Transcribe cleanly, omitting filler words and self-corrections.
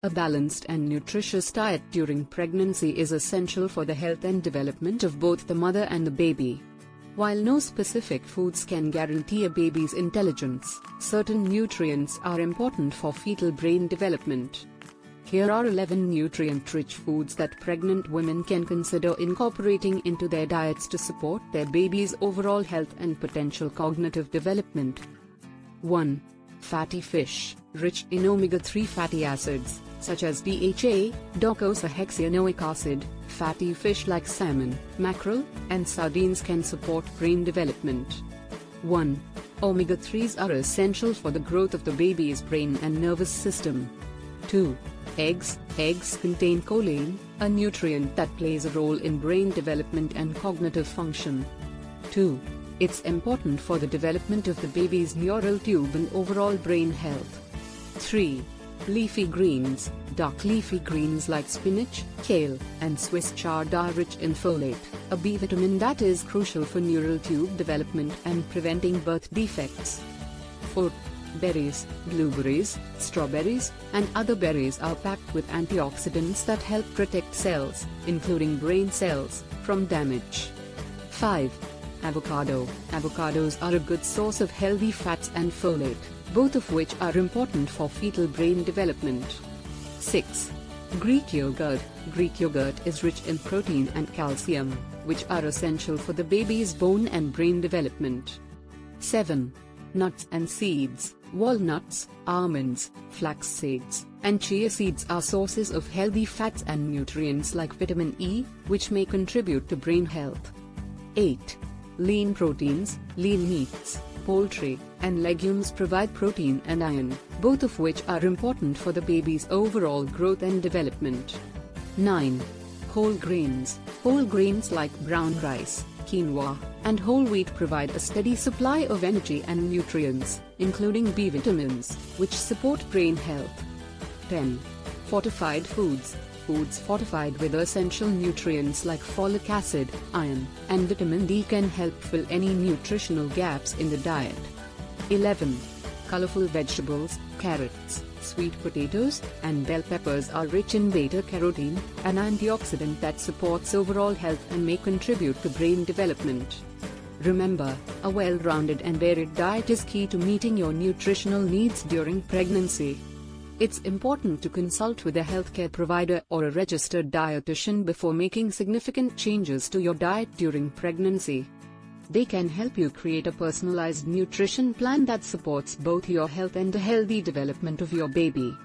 A balanced and nutritious diet during pregnancy is essential for the health and development of both the mother and the baby. While no specific foods can guarantee a baby's intelligence, certain nutrients are important for fetal brain development. Here are 11 nutrient-rich foods that pregnant women can consider incorporating into their diets to support their baby's overall health and potential cognitive development. 1. Fatty fish, rich in omega-3 fatty acids, such as DHA, docosahexaenoic acid. Fatty fish like salmon, mackerel, and sardines can support brain development. 1. Omega-3s are essential for the growth of the baby's brain and nervous system. 2. Eggs. Eggs contain choline, a nutrient that plays a role in brain development and cognitive function. 2. It's important for the development of the baby's neural tube and overall brain health. 3. Leafy greens. Dark leafy greens like spinach, kale, and Swiss chard are rich in folate, a B vitamin that is crucial for neural tube development and preventing birth defects. 4. Berries. Blueberries, strawberries, and other berries are packed with antioxidants that help protect cells, including brain cells, from damage. 5. Avocado. Avocados are a good source of healthy fats and folate, both of which are important for fetal brain development. 6. Greek yogurt. Greek yogurt is rich in protein and calcium, which are essential for the baby's bone and brain development. 7. Nuts and seeds. Walnuts, almonds, flax seeds, and chia seeds are sources of healthy fats and nutrients like vitamin E, which may contribute to brain health. 8. Lean proteins. Lean meats, poultry, and legumes provide protein and iron, both of which are important for the baby's overall growth and development. 9. Whole grains. Whole grains like brown rice, quinoa, and whole wheat provide a steady supply of energy and nutrients, including B vitamins, which support brain health. 10. Fortified foods. Foods fortified with essential nutrients like folic acid, iron, and vitamin D can help fill any nutritional gaps in the diet. 11. Colorful vegetables. Carrots, sweet potatoes, and bell peppers are rich in beta-carotene, an antioxidant that supports overall health and may contribute to brain development. Remember, a well-rounded and varied diet is key to meeting your nutritional needs during pregnancy. It's important to consult with a healthcare provider or a registered dietitian before making significant changes to your diet during pregnancy. They can help you create a personalized nutrition plan that supports both your health and the healthy development of your baby.